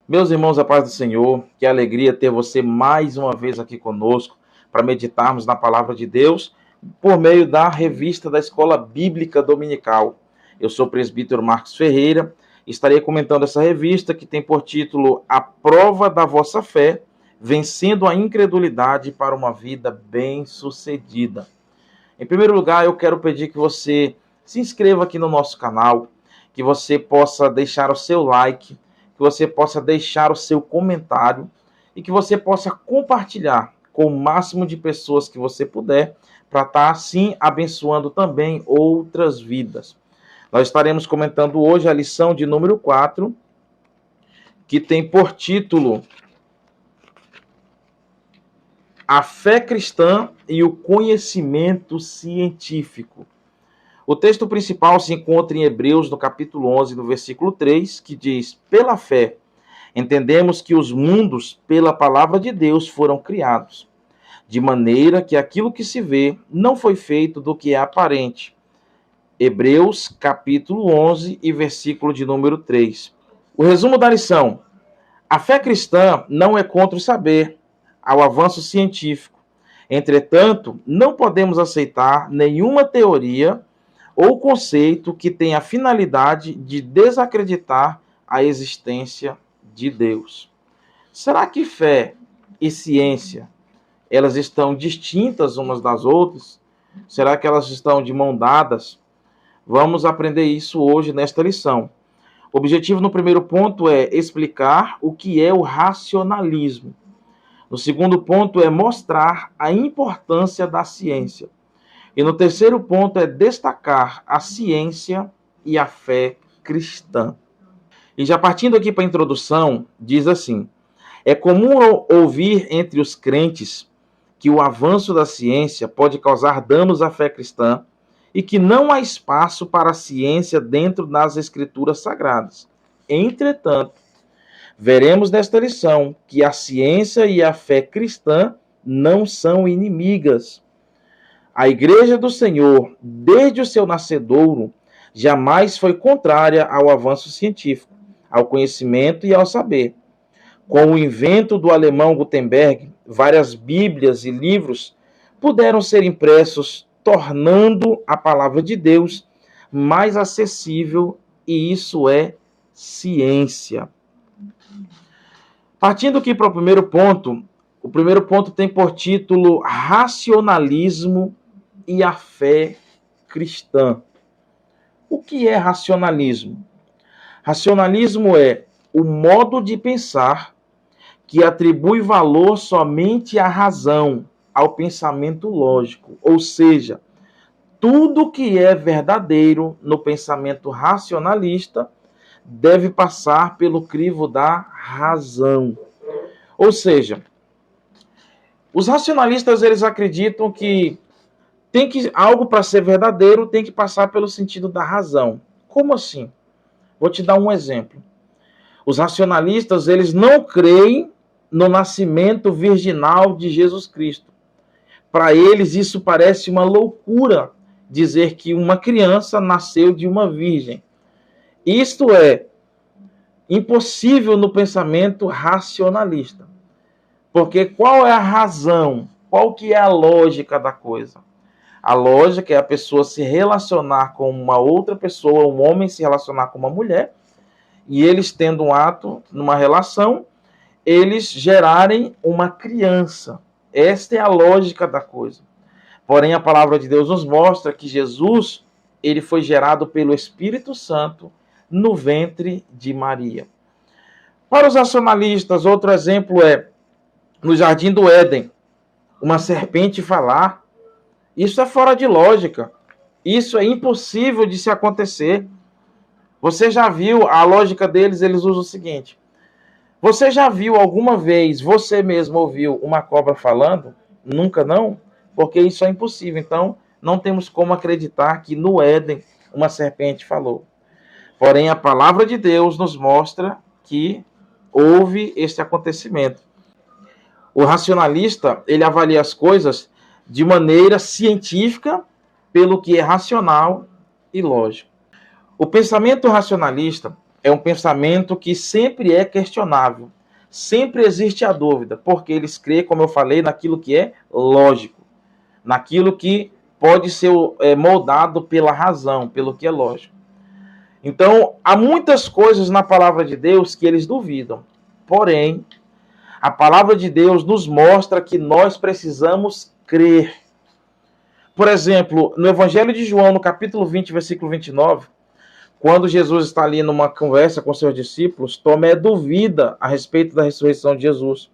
Meus irmãos, a paz do Senhor, que alegria ter você mais uma vez aqui conosco para meditarmos na palavra de Deus por meio da revista da Escola Bíblica Dominical. Eu sou o presbítero Marcos Ferreira, estarei comentando essa revista que tem por título A Prova da Vossa Fé, Vencendo a Incredulidade para uma Vida Bem-Sucedida. Em primeiro lugar, eu quero pedir que você se inscreva aqui no nosso canal, que você possa deixar o seu like, que você possa deixar o seu comentário e que você possa compartilhar com o máximo de pessoas que você puder, para estar assim abençoando também outras vidas. Nós estaremos comentando hoje a lição de número 4, que tem por título A Fé Cristã e o Conhecimento Científico. O texto principal se encontra em Hebreus, no capítulo 11, no versículo 3, que diz: Pela fé, entendemos que os mundos, pela palavra de Deus, foram criados, de maneira que aquilo que se vê não foi feito do que é aparente. Hebreus, capítulo 11 e versículo de número 3. O resumo da lição: a fé cristã não é contra o saber, ao avanço científico. Entretanto, não podemos aceitar nenhuma teoria ou conceito que tenha a finalidade de desacreditar a existência de Deus. Será que fé e ciência, elas estão distintas umas das outras? Será que elas estão de mão dadas? Vamos aprender isso hoje nesta lição. O objetivo no primeiro ponto é explicar o que é o racionalismo. No segundo ponto é mostrar a importância da ciência. E no terceiro ponto é destacar a ciência e a fé cristã. E já partindo aqui para a introdução, diz assim: é comum ouvir entre os crentes que o avanço da ciência pode causar danos à fé cristã e que não há espaço para a ciência dentro das escrituras sagradas. Entretanto, veremos nesta lição que a ciência e a fé cristã não são inimigas. A Igreja do Senhor, desde o seu nascedouro, jamais foi contrária ao avanço científico, ao conhecimento e ao saber. Com o invento do alemão Gutenberg, várias Bíblias e livros puderam ser impressos, tornando a palavra de Deus mais acessível, e isso é ciência. Partindo aqui para o primeiro ponto tem por título Racionalismo e a Fé Cristã. O que é racionalismo? Racionalismo é o modo de pensar que atribui valor somente à razão, ao pensamento lógico. Ou seja, tudo que é verdadeiro no pensamento racionalista deve passar pelo crivo da razão. Ou seja, os racionalistas eles acreditam que algo para ser verdadeiro tem que passar pelo sentido da razão. Como assim? Vou te dar um exemplo. Os racionalistas eles não creem no nascimento virginal de Jesus Cristo. Para eles isso parece uma loucura dizer que uma criança nasceu de uma virgem. Isto é impossível no pensamento racionalista. Porque qual é a razão? Qual que é a lógica da coisa? A lógica é a pessoa se relacionar com uma outra pessoa, um homem se relacionar com uma mulher, e eles tendo um ato, numa relação, eles gerarem uma criança. Esta é a lógica da coisa. Porém, a palavra de Deus nos mostra que Jesus, ele foi gerado pelo Espírito Santo no ventre de Maria. Para os racionalistas, outro exemplo é no Jardim do Éden, uma serpente falar. Isso é fora de lógica. Isso é impossível de se acontecer. Você já viu, a lógica deles, eles usam o seguinte: você já viu alguma vez, você mesmo ouviu uma cobra falando? Nunca não? Porque isso é impossível. Então, não temos como acreditar que no Éden uma serpente falou. Porém, a palavra de Deus nos mostra que houve este acontecimento. O racionalista, ele avalia as coisas de maneira científica, pelo que é racional e lógico. O pensamento racionalista, é um pensamento que sempre é questionável. Sempre existe a dúvida, porque eles creem, como eu falei, naquilo que é lógico, naquilo que pode ser moldado pela razão, pelo que é lógico. Então, há muitas coisas na palavra de Deus que eles duvidam. Porém, a palavra de Deus nos mostra que nós precisamos crer. Por exemplo, no Evangelho de João, no capítulo 20, versículo 29, quando Jesus está ali numa conversa com seus discípulos, Tomé duvida a respeito da ressurreição de Jesus.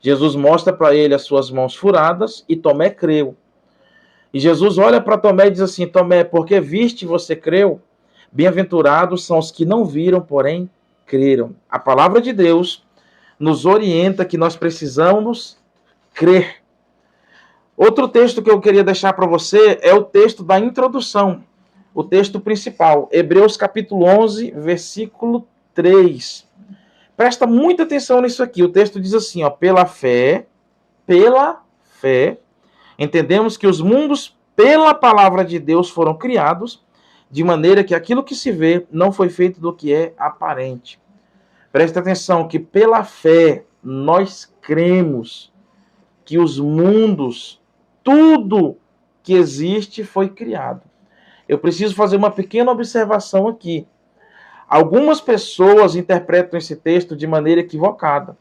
Jesus mostra para ele as suas mãos furadas e Tomé creu. E Jesus olha para Tomé e diz assim: Tomé, porque viste, você creu? Bem-aventurados são os que não viram, porém creram. A palavra de Deus nos orienta que nós precisamos crer. Outro texto que eu queria deixar para você é o texto da introdução, o texto principal, Hebreus capítulo 11, versículo 3. Presta muita atenção nisso aqui. O texto diz assim, ó: pela fé, entendemos que os mundos pela palavra de Deus foram criados, de maneira que aquilo que se vê não foi feito do que é aparente. Presta atenção que pela fé nós cremos que os mundos, tudo que existe foi criado. Eu preciso fazer uma pequena observação aqui. Algumas pessoas interpretam esse texto de maneira equivocada.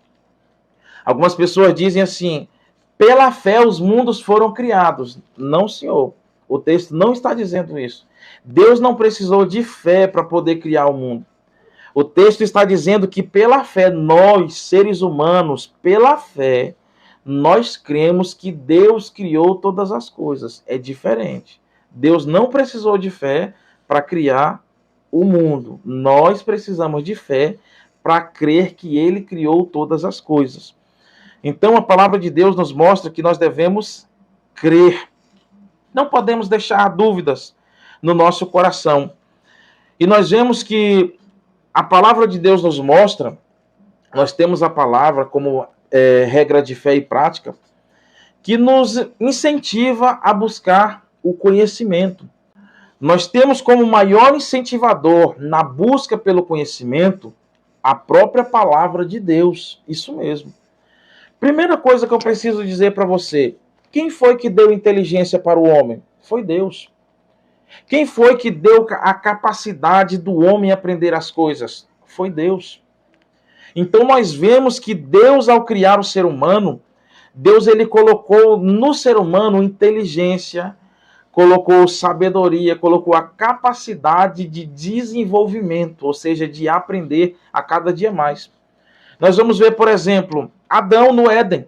Algumas pessoas dizem assim: pela fé os mundos foram criados. Não, senhor. O texto não está dizendo isso. Deus não precisou de fé para poder criar o mundo. O texto está dizendo que pela fé, nós, seres humanos, pela fé, nós cremos que Deus criou todas as coisas. É diferente. Deus não precisou de fé para criar o mundo. Nós precisamos de fé para crer que Ele criou todas as coisas. Então, a palavra de Deus nos mostra que nós devemos crer. Não podemos deixar dúvidas no nosso coração. E nós vemos que a palavra de Deus nos mostra, nós temos a palavra como regra de fé e prática, que nos incentiva a buscar o conhecimento. Nós temos como maior incentivador na busca pelo conhecimento a própria palavra de Deus. Isso mesmo. Primeira coisa que eu preciso dizer para você: quem foi que deu inteligência para o homem? Foi Deus. Quem foi que deu a capacidade do homem aprender as coisas? Foi Deus. Então nós vemos que Deus, ao criar o ser humano, Deus ele colocou no ser humano inteligência, colocou sabedoria, colocou a capacidade de desenvolvimento, ou seja, de aprender a cada dia mais. Nós vamos ver, por exemplo, Adão no Éden.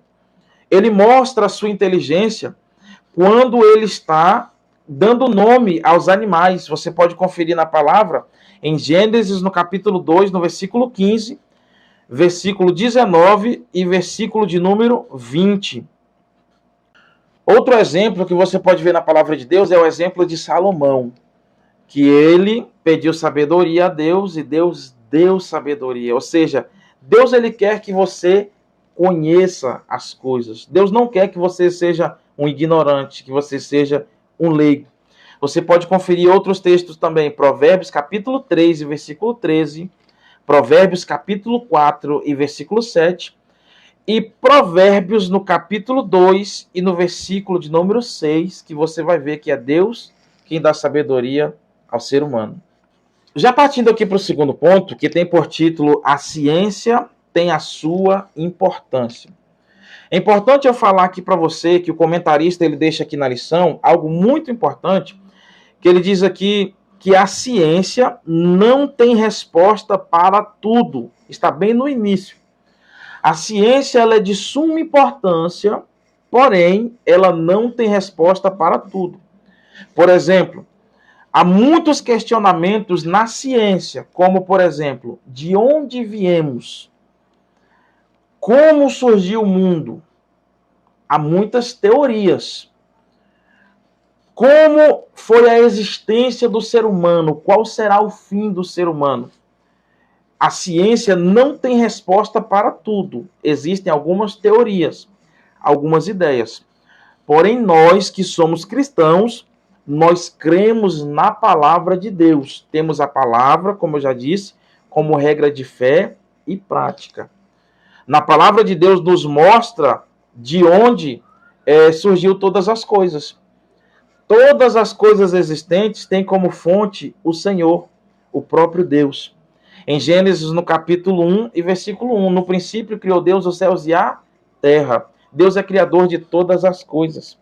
Ele mostra a sua inteligência quando ele está dando nome aos animais. Você pode conferir na palavra em Gênesis, no capítulo 2, no versículo 15, versículo 19 e versículo de número 20. Outro exemplo que você pode ver na palavra de Deus é o exemplo de Salomão, que ele pediu sabedoria a Deus e Deus deu sabedoria. Ou seja, Deus ele quer que você conheça as coisas. Deus não quer que você seja um ignorante, que você seja um leigo. Você pode conferir outros textos também, Provérbios capítulo 3 e versículo 13, Provérbios capítulo 4 e versículo 7, e Provérbios no capítulo 2 e no versículo de número 6, que você vai ver que é Deus quem dá sabedoria ao ser humano. Já partindo aqui para o segundo ponto, que tem por título A Ciência tem a sua importância. É importante eu falar aqui para você que o comentarista ele deixa aqui na lição algo muito importante, que ele diz aqui que a ciência não tem resposta para tudo. Está bem no início. A ciência ela é de suma importância, porém, ela não tem resposta para tudo. Por exemplo, há muitos questionamentos na ciência, como, por exemplo, de onde viemos? Como surgiu o mundo? Há muitas teorias. Como foi a existência do ser humano? Qual será o fim do ser humano? A ciência não tem resposta para tudo. Existem algumas teorias, algumas ideias. Porém, nós que somos cristãos, nós cremos na palavra de Deus. Temos a palavra, como eu já disse, como regra de fé e prática. Na palavra de Deus nos mostra de onde surgiu todas as coisas. Todas as coisas existentes têm como fonte o Senhor, o próprio Deus. Em Gênesis, no capítulo 1 e versículo 1, no princípio criou Deus os céus e a terra. Deus é criador de todas as coisas.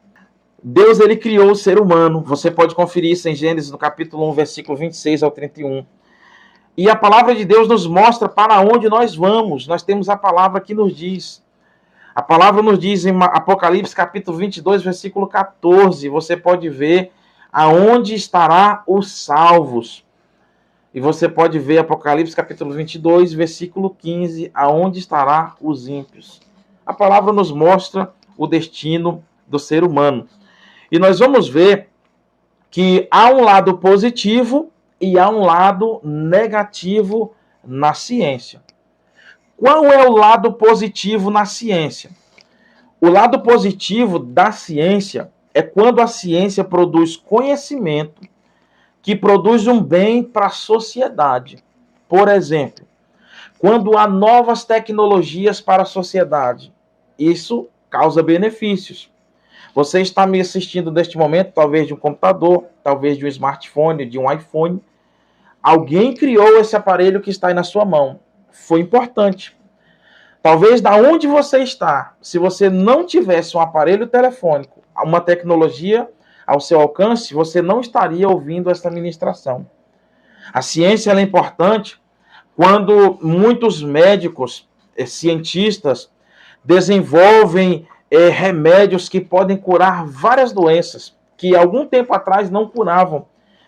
Deus, ele criou o ser humano. Você pode conferir isso em Gênesis, no capítulo 1, versículo 26 ao 31. E a palavra de Deus nos mostra para onde nós vamos. Nós temos a palavra que nos diz. A palavra nos diz em Apocalipse, capítulo 22, versículo 14. Você pode ver aonde estará os salvos. E você pode ver Apocalipse, capítulo 22, versículo 15, aonde estará os ímpios. A palavra nos mostra o destino do ser humano. E nós vamos ver que há um lado positivo e há um lado negativo na ciência. Qual é o lado positivo na ciência? O lado positivo da ciência é quando a ciência produz conhecimento que produz um bem para a sociedade. Por exemplo, quando há novas tecnologias para a sociedade, isso causa benefícios. Você está me assistindo neste momento, talvez de um computador, talvez de um smartphone, de um iPhone. Alguém criou esse aparelho que está aí na sua mão. Foi importante. Talvez da onde você está, se você não tivesse um aparelho telefônico, uma tecnologia ao seu alcance, você não estaria ouvindo essa ministração. A ciência ela é importante quando muitos médicos, cientistas, desenvolvem remédios que podem curar várias doenças que algum tempo atrás não curavam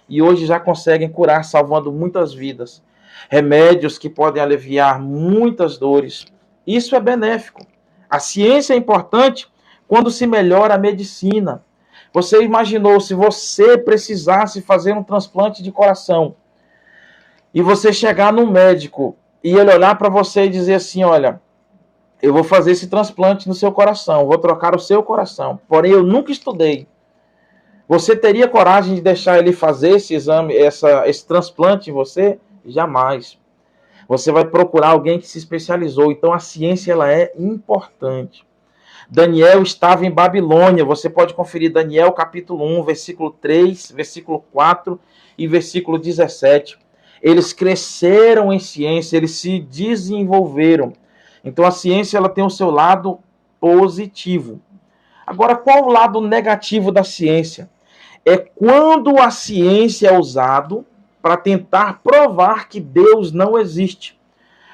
e hoje já conseguem curar, salvando muitas vidas. Remédios que podem aliviar muitas dores. Isso é benéfico. A ciência é importante quando se melhora a medicina. Você imaginou se você precisasse fazer um transplante de coração e você chegar no médico e ele olhar para você e dizer assim, olha, eu vou fazer esse transplante no seu coração, vou trocar o seu coração, porém eu nunca estudei. Você teria coragem de deixar ele fazer esse exame, esse transplante em você? Jamais. Você vai procurar alguém que se especializou. Então a ciência ela é importante. Daniel estava em Babilônia. Você pode conferir Daniel capítulo 1, versículo 3, versículo 4 e versículo 17. Eles cresceram em ciência, eles se desenvolveram. Então a ciência ela tem o seu lado positivo. Agora, qual o lado negativo da ciência? É quando a ciência é usada para tentar provar que Deus não existe.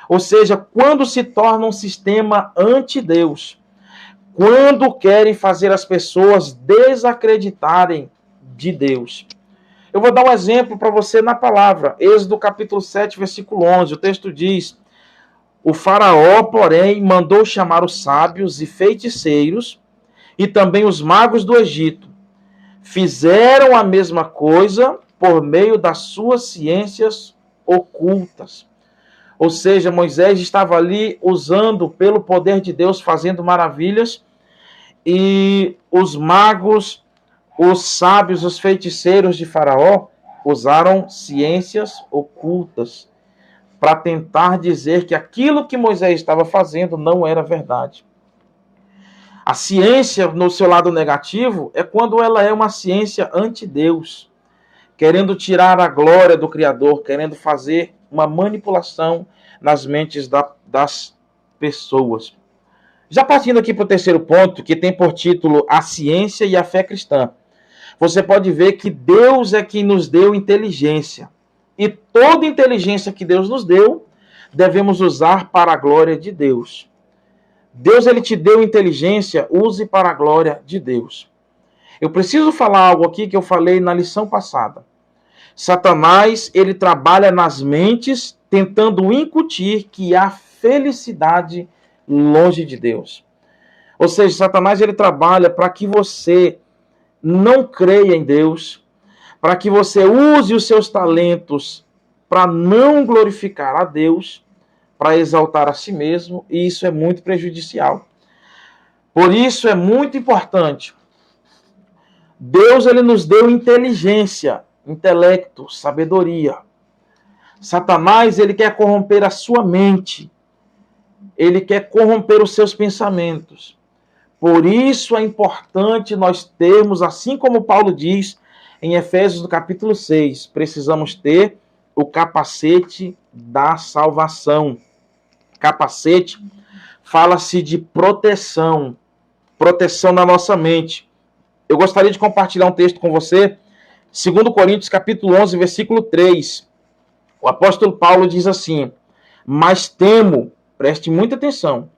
Ou seja, quando se torna um sistema anti-Deus. Quando querem fazer as pessoas desacreditarem de Deus. Eu vou dar um exemplo para você na palavra. Êxodo capítulo 7, versículo 11. O texto diz: o faraó, porém, mandou chamar os sábios e feiticeiros e também os magos do Egito. Fizeram a mesma coisa por meio das suas ciências ocultas. Ou seja, Moisés estava ali usando pelo poder de Deus, fazendo maravilhas, e os magos, os sábios, os feiticeiros de Faraó usaram ciências ocultas para tentar dizer que aquilo que Moisés estava fazendo não era verdade. A ciência, no seu lado negativo, é quando ela é uma ciência anti-Deus, querendo tirar a glória do Criador, querendo fazer uma manipulação nas mentes das pessoas. Já partindo aqui para o terceiro ponto, que tem por título A Ciência e a Fé Cristã, você pode ver que Deus é quem nos deu inteligência. E toda inteligência que Deus nos deu, devemos usar para a glória de Deus. Deus ele te deu inteligência, use para a glória de Deus. Eu preciso falar algo aqui que eu falei na lição passada. Satanás, ele trabalha nas mentes tentando incutir que há felicidade longe de Deus. Ou seja, Satanás ele trabalha para que você não creia em Deus, para que você use os seus talentos para não glorificar a Deus, para exaltar a si mesmo, e isso é muito prejudicial. Por isso é muito importante. Deus ele nos deu inteligência, intelecto, sabedoria. Satanás, ele quer corromper a sua mente. Ele quer corromper os seus pensamentos. Por isso é importante nós termos, assim como Paulo diz em Efésios no capítulo 6, precisamos ter o capacete da salvação. Capacete fala-se de proteção, proteção na nossa mente. Eu gostaria de compartilhar um texto com você, 2 Coríntios capítulo 11, versículo 3. O apóstolo Paulo diz assim: mas temo, preste muita atenção,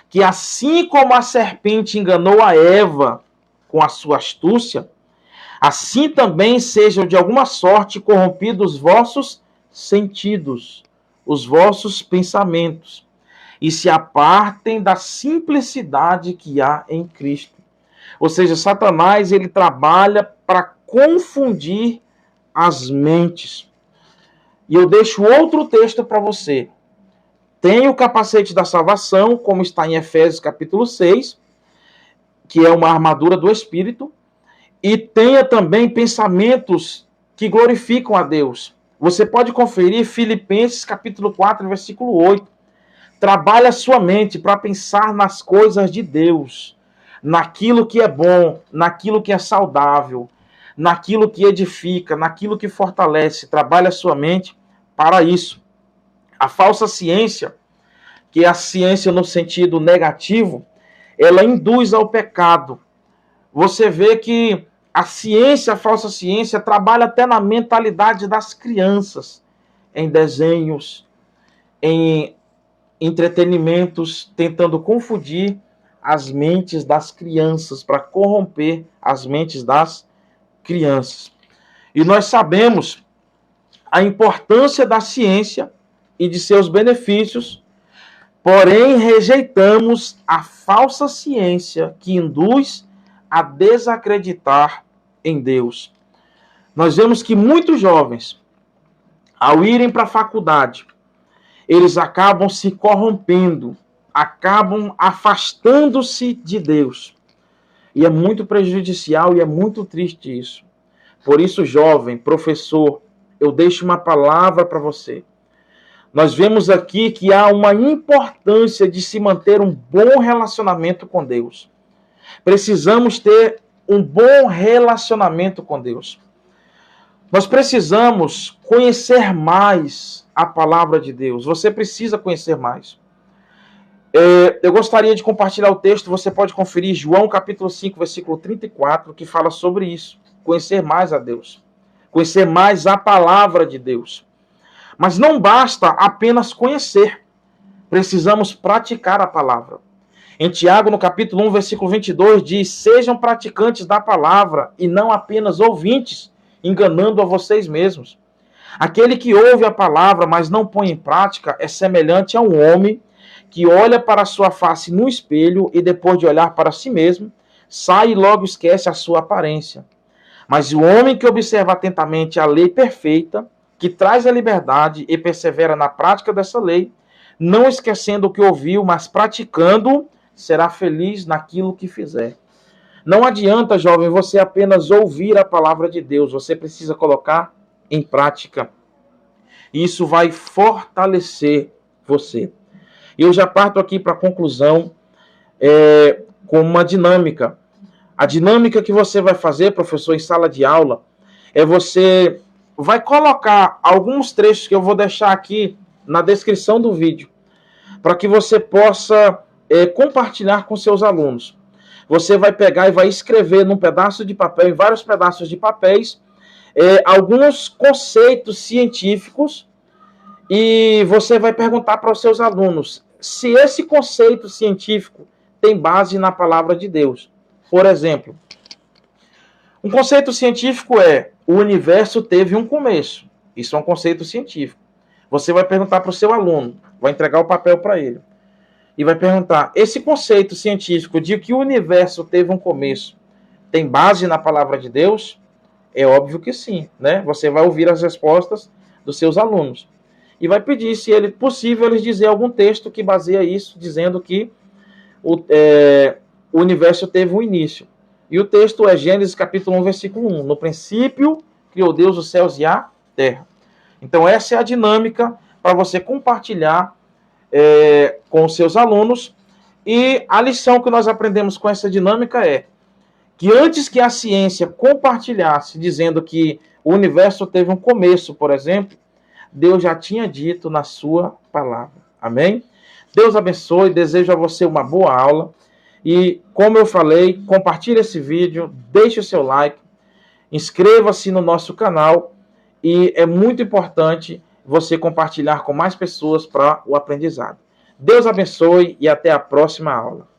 que assim como a serpente enganou a Eva com a sua astúcia, assim também sejam de alguma sorte corrompidos os vossos sentidos, os vossos pensamentos, e se apartem da simplicidade que há em Cristo. Ou seja, Satanás, ele trabalha para confundir as mentes. E eu deixo outro texto para você. Tem o capacete da salvação, como está em Efésios capítulo 6, que é uma armadura do Espírito, e tenha também pensamentos que glorificam a Deus. Você pode conferir Filipenses capítulo 4, versículo 8. Trabalhe a sua mente para pensar nas coisas de Deus, naquilo que é bom, naquilo que é saudável, naquilo que edifica, naquilo que fortalece. Trabalhe a sua mente para isso. A falsa ciência, que é a ciência no sentido negativo, ela induz ao pecado. Você vê que a ciência, a falsa ciência, trabalha até na mentalidade das crianças, em desenhos, em entretenimentos, tentando confundir as mentes das crianças, para corromper as mentes das crianças. E nós sabemos a importância da ciência e de seus benefícios, porém rejeitamos a falsa ciência que induz a desacreditar em Deus. Nós vemos que muitos jovens, ao irem para a faculdade, eles acabam se corrompendo, acabam afastando-se de Deus. E é muito prejudicial e é muito triste isso. Por isso, jovem, professor, eu deixo uma palavra para você. Nós vemos aqui que há uma importância de se manter um bom relacionamento com Deus. Precisamos ter um bom relacionamento com Deus. Nós precisamos conhecer mais a palavra de Deus. Você precisa conhecer mais. Eu gostaria de compartilhar o texto, você pode conferir João capítulo 5, versículo 34, que fala sobre isso. Conhecer mais a Deus. Conhecer mais a palavra de Deus. Mas não basta apenas conhecer. Precisamos praticar a palavra. Em Tiago, no capítulo 1, versículo 22, diz: sejam praticantes da palavra e não apenas ouvintes, enganando a vocês mesmos. Aquele que ouve a palavra, mas não põe em prática, é semelhante a um homem que olha para a sua face no espelho e depois de olhar para si mesmo, sai e logo esquece a sua aparência. Mas o homem que observa atentamente a lei perfeita, que traz a liberdade e persevera na prática dessa lei, não esquecendo o que ouviu, mas praticando, será feliz naquilo que fizer. Não adianta, jovem, você apenas ouvir a palavra de Deus, você precisa colocar em prática. Isso vai fortalecer você. E eu já parto aqui para a conclusão com uma dinâmica. A dinâmica que você vai fazer, professor, em sala de aula, é você vai colocar alguns trechos que eu vou deixar aqui na descrição do vídeo, para que você possa compartilhar com seus alunos. Você vai pegar e vai escrever num pedaço de papel, em vários pedaços de papéis, alguns conceitos científicos, e você vai perguntar para os seus alunos se esse conceito científico tem base na palavra de Deus. Por exemplo, um conceito científico é: o universo teve um começo. Isso é um conceito científico. Você vai perguntar para o seu aluno, vai entregar o papel para ele, e vai perguntar: esse conceito científico de que o universo teve um começo tem base na palavra de Deus? É óbvio que sim, né? Você vai ouvir as respostas dos seus alunos. E vai pedir, se é possível, eles dizer algum texto que baseia isso, dizendo que o universo teve um início. E o texto é Gênesis capítulo 1, versículo 1. No princípio, criou Deus os céus e a terra. Então, essa é a dinâmica para você compartilhar com os seus alunos. E a lição que nós aprendemos com essa dinâmica é que antes que a ciência compartilhasse, dizendo que o universo teve um começo, por exemplo, Deus já tinha dito na sua palavra. Amém? Deus abençoe, desejo a você uma boa aula. E, como eu falei, compartilhe esse vídeo, deixe o seu like, inscreva-se no nosso canal e é muito importante você compartilhar com mais pessoas para o aprendizado. Deus abençoe e até a próxima aula.